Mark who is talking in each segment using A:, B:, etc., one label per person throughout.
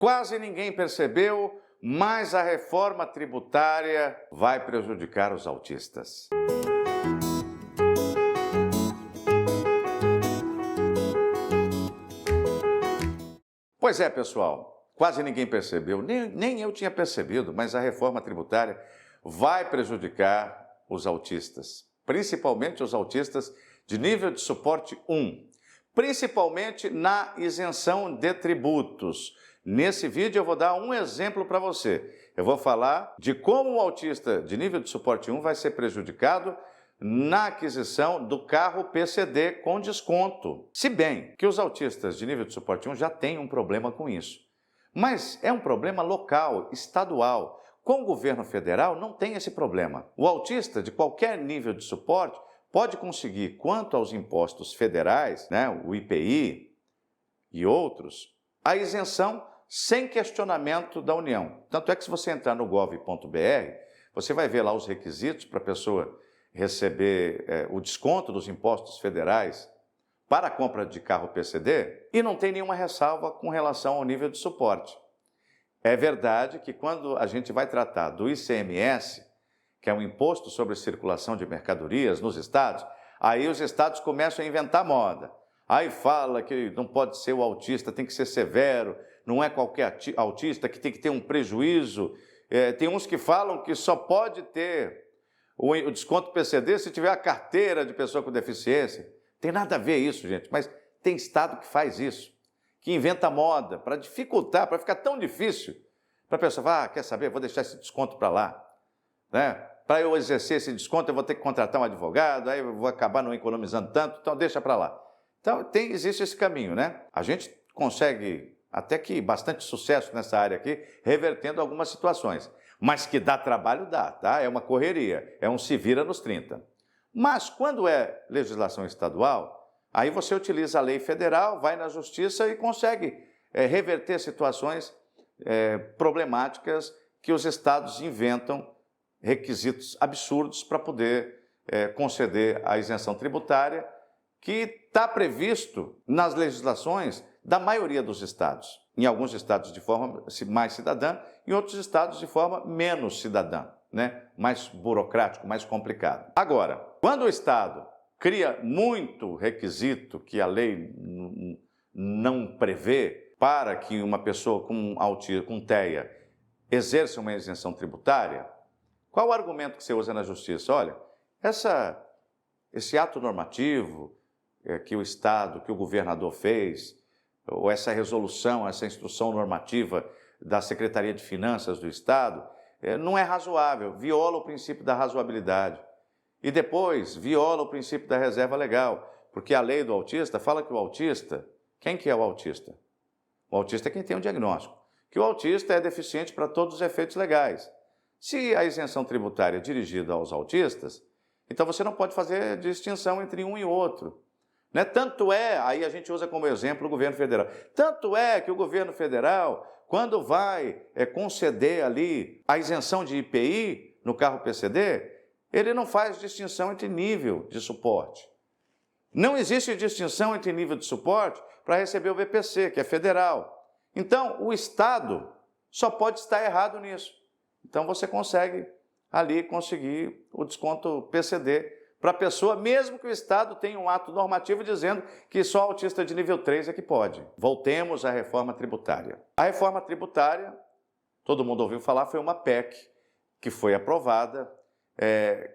A: Quase ninguém percebeu, mas a reforma tributária vai prejudicar os autistas. Pois é, pessoal, quase ninguém percebeu, nem eu tinha percebido, mas a reforma tributária vai prejudicar os autistas, principalmente os autistas de nível de suporte 1, principalmente na isenção de tributos. Nesse vídeo eu vou dar um exemplo para você. Eu vou falar de como o autista de nível de suporte 1 vai ser prejudicado na aquisição do carro PCD com desconto. Se bem que os autistas de nível de suporte 1 já têm um problema com isso. Mas é um problema local, estadual. Com o governo federal não tem esse problema. O autista de qualquer nível de suporte pode conseguir, quanto aos impostos federais, o IPI e outros, a isenção sem questionamento da União. Tanto é que se você entrar no gov.br, você vai ver lá os requisitos para a pessoa receber o desconto dos impostos federais para a compra de carro PCD e não tem nenhuma ressalva com relação ao nível de suporte. É verdade que quando a gente vai tratar do ICMS, que é um imposto sobre circulação de mercadorias nos estados, aí os estados começam a inventar moda. Aí fala que não pode ser o autista, tem que ser severo, não é qualquer autista que tem que ter um prejuízo. Tem uns que falam que só pode ter o desconto PCD se tiver a carteira de pessoa com deficiência. Tem nada a ver isso, gente, mas tem estado que faz isso, que inventa moda para dificultar, para ficar tão difícil, para a pessoa falar, quer saber, vou deixar esse desconto para lá. Para eu exercer esse desconto, eu vou ter que contratar um advogado, aí eu vou acabar não economizando tanto, então deixa para lá. Então, existe esse caminho, A gente consegue até que bastante sucesso nessa área aqui, revertendo algumas situações. Mas que dá trabalho, dá, tá? É uma correria, é um se vira nos 30. Mas quando é legislação estadual, aí você utiliza a lei federal, vai na justiça e consegue reverter situações problemáticas que os estados inventam requisitos absurdos para poder conceder a isenção tributária que está previsto nas legislações da maioria dos estados. Em alguns estados de forma mais cidadã, em outros estados de forma menos cidadã, mais burocrático, mais complicado. Agora, quando o estado cria muito requisito que a lei não prevê para que uma pessoa com autismo, com TEA, exerça uma isenção tributária, qual o argumento que você usa na justiça? Olha, esse ato normativo que o Estado, que o governador fez, ou essa resolução, essa instrução normativa da Secretaria de Finanças do Estado, não é razoável, viola o princípio da razoabilidade. E depois viola o princípio da reserva legal, porque a lei do autista fala que o autista, quem que é o autista? O autista é quem tem um diagnóstico, que o autista é deficiente para todos os efeitos legais. Se a isenção tributária é dirigida aos autistas, então você não pode fazer distinção entre um e outro. Tanto é, aí a gente usa como exemplo o governo federal, tanto é que o governo federal, quando vai conceder ali a isenção de IPI no carro PCD, ele não faz distinção entre nível de suporte. Não existe distinção entre nível de suporte para receber o VPC, que é federal. Então, o Estado só pode estar errado nisso. Então, você consegue ali conseguir o desconto PCD para a pessoa, mesmo que o Estado tenha um ato normativo dizendo que só autista de nível 3 é que pode. Voltemos à reforma tributária. A reforma tributária, todo mundo ouviu falar, foi uma PEC que foi aprovada,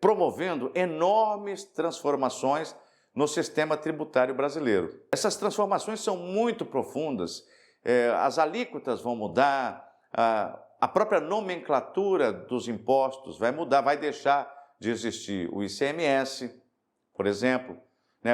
A: promovendo enormes transformações no sistema tributário brasileiro. Essas transformações são muito profundas, as alíquotas vão mudar, a própria nomenclatura dos impostos vai mudar, vai deixar de existir o ICMS, por exemplo,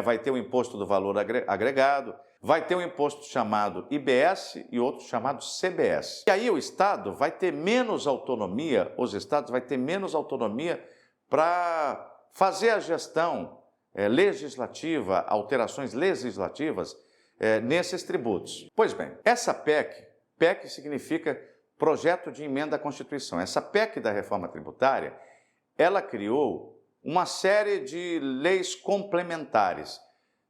A: vai ter o imposto do valor agregado, vai ter um imposto chamado IBS e outro chamado CBS. E aí o Estado vai ter menos autonomia, os estados vão ter menos autonomia para fazer a gestão legislativa, alterações legislativas nesses tributos. Pois bem, essa PEC significa Projeto de Emenda à Constituição. Essa PEC da reforma tributária, ela criou uma série de leis complementares,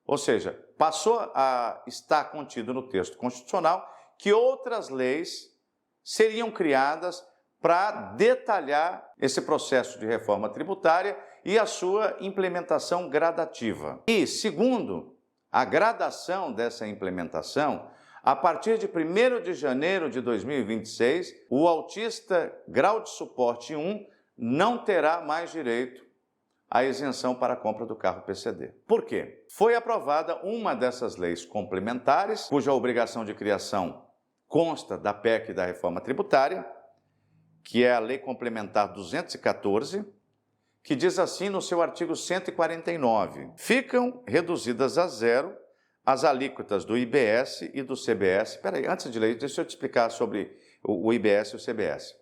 A: ou seja, passou a estar contido no texto constitucional que outras leis seriam criadas para detalhar esse processo de reforma tributária e a sua implementação gradativa. E, segundo, a gradação dessa implementação, a partir de 1º de janeiro de 2026, o autista grau de suporte 1 não terá mais direito à isenção para a compra do carro PCD. Por quê? Foi aprovada uma dessas leis complementares, cuja obrigação de criação consta da PEC da reforma tributária, que é a Lei Complementar 214, que diz assim no seu artigo 149, ficam reduzidas a zero as alíquotas do IBS e do CBS. Espera aí, antes de ler, deixa eu te explicar sobre o IBS e o CBS.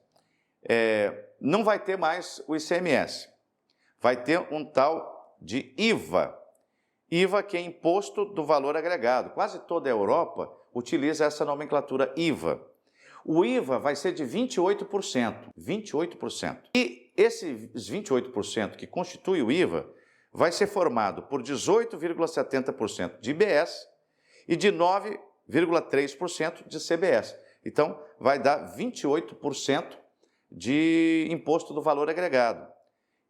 A: Não vai ter mais o ICMS, vai ter um tal de IVA. IVA que é Imposto do Valor Agregado. Quase toda a Europa utiliza essa nomenclatura IVA. O IVA vai ser de 28%. 28%. E esses 28% que constitui o IVA vai ser formado por 18,70% de IBS e de 9,3% de CBS. Então, vai dar 28% de Imposto do Valor Agregado.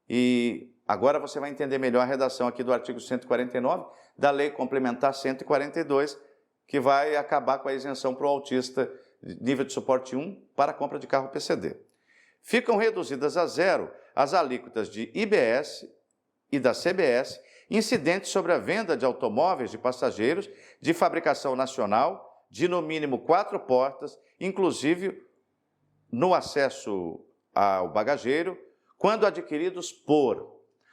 A: E agora você vai entender melhor a redação aqui do artigo 149 da Lei Complementar 142, que vai acabar com a isenção para o autista nível de suporte 1 para a compra de carro PCD. Ficam reduzidas a zero as alíquotas de IBS e da CBS incidentes sobre a venda de automóveis de passageiros de fabricação nacional de no mínimo 4 portas, inclusive no acesso ao bagageiro, quando adquiridos por.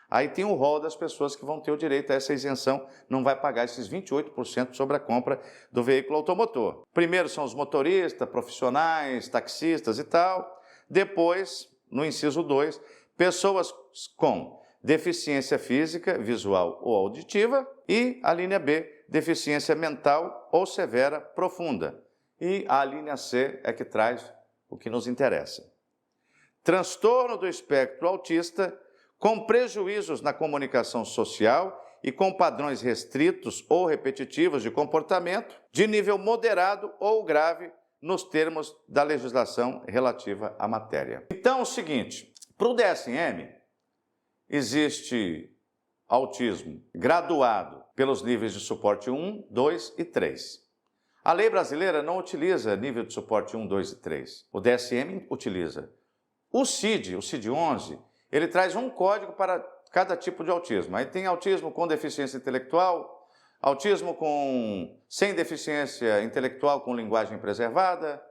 A: Aí tem o rol das pessoas que vão ter o direito a essa isenção, não vai pagar esses 28% sobre a compra do veículo automotor. Primeiro são os motoristas, profissionais, taxistas e tal. Depois, no inciso 2, pessoas com deficiência física, visual ou auditiva. E a linha B, deficiência mental ou severa profunda. E a linha C é que traz o que nos interessa. Transtorno do espectro autista com prejuízos na comunicação social e com padrões restritos ou repetitivos de comportamento, de nível moderado ou grave, nos termos da legislação relativa à matéria. Então, é o seguinte, para o DSM, existe autismo graduado pelos níveis de suporte 1, 2 e 3. A lei brasileira não utiliza nível de suporte 1, 2 e 3. O DSM utiliza. O CID-11, ele traz um código para cada tipo de autismo. Aí tem autismo com deficiência intelectual, autismo sem deficiência intelectual com linguagem preservada.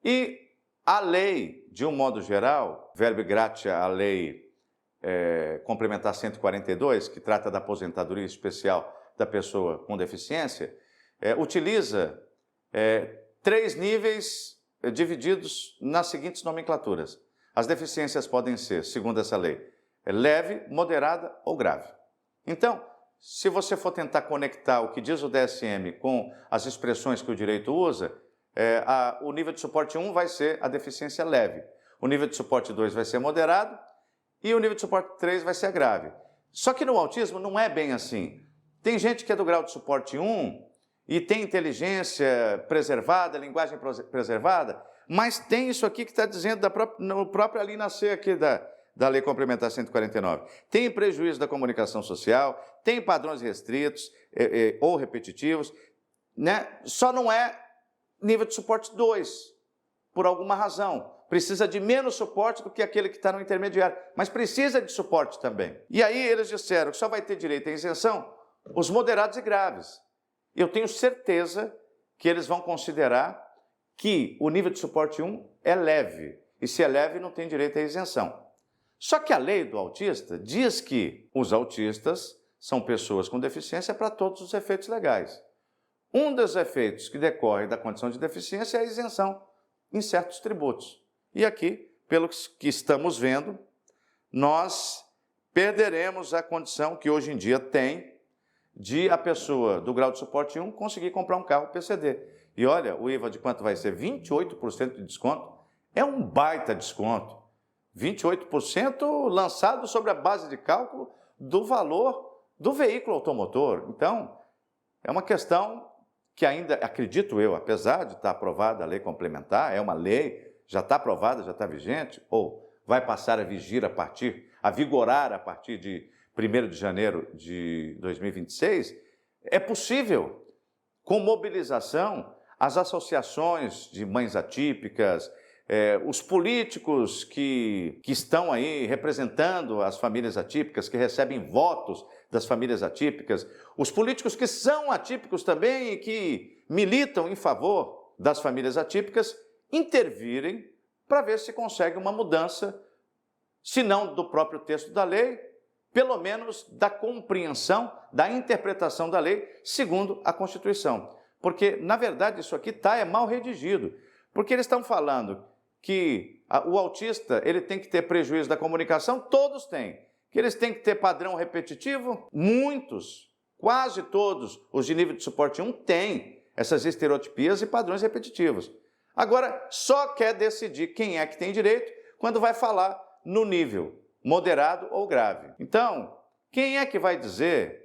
A: E a lei, de um modo geral, verbo gratia, a lei complementar 142, que trata da aposentadoria especial da pessoa com deficiência, utiliza 3 níveis divididos nas seguintes nomenclaturas. As deficiências podem ser, segundo essa lei, leve, moderada ou grave. Então, se você for tentar conectar o que diz o DSM com as expressões que o direito usa, o nível de suporte 1 vai ser a deficiência leve, o nível de suporte 2 vai ser moderado e o nível de suporte 3 vai ser grave. Só que no autismo não é bem assim. Tem gente que é do grau de suporte 1 e tem inteligência preservada, linguagem preservada, mas tem isso aqui que está dizendo no própria linha C aqui da Lei Complementar 149. Tem prejuízo da comunicação social, tem padrões restritos ou repetitivos, né? Só não é nível de suporte 2, por alguma razão. Precisa de menos suporte do que aquele que está no intermediário, mas precisa de suporte também. E aí eles disseram que só vai ter direito à isenção os moderados e graves. Eu tenho certeza que eles vão considerar que o nível de suporte 1 é leve, e se é leve não tem direito à isenção. Só que a lei do autista diz que os autistas são pessoas com deficiência para todos os efeitos legais. Um dos efeitos que decorre da condição de deficiência é a isenção em certos tributos. E aqui, pelo que estamos vendo, nós perderemos a condição que hoje em dia tem de a pessoa do grau de suporte 1 conseguir comprar um carro PCD. E olha, o IVA de quanto vai ser? 28% de desconto. É um baita desconto. 28% lançado sobre a base de cálculo do valor do veículo automotor. Então, é uma questão que ainda, acredito eu, apesar de estar aprovada a lei complementar, é uma lei, já está aprovada, já está vigente, ou vai passar a vigorar a partir de 1º de janeiro de 2026, é possível, com mobilização, as associações de mães atípicas, os políticos que estão aí representando as famílias atípicas, que recebem votos das famílias atípicas, os políticos que são atípicos também e que militam em favor das famílias atípicas, intervirem para ver se consegue uma mudança, se não do próprio texto da lei, pelo menos da compreensão, da interpretação da lei segundo a Constituição. Porque, na verdade, isso aqui é mal redigido, porque eles estão falando que o autista ele tem que ter prejuízo da comunicação, todos têm. Que eles têm que ter padrão repetitivo, muitos, quase todos os de nível de suporte 1 têm essas estereotipias e padrões repetitivos. Agora, só quer decidir quem é que tem direito quando vai falar no nível moderado ou grave. Então, quem é que vai dizer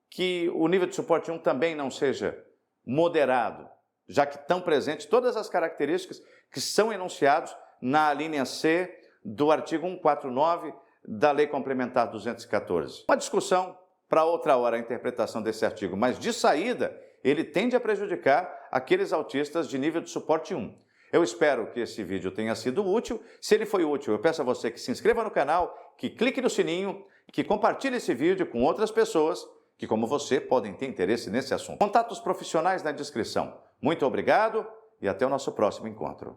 A: que o nível de suporte 1 também não seja moderado, já que estão presentes todas as características que são enunciados na linha C do artigo 149 da Lei Complementar 214. Uma discussão para outra hora a interpretação desse artigo, mas de saída ele tende a prejudicar aqueles autistas de nível de suporte 1. Eu espero que esse vídeo tenha sido útil. Se ele foi útil, eu peço a você que se inscreva no canal, que clique no sininho, que compartilhe esse vídeo com outras pessoas que, como você, podem ter interesse nesse assunto. Contatos profissionais na descrição. Muito obrigado e até o nosso próximo encontro.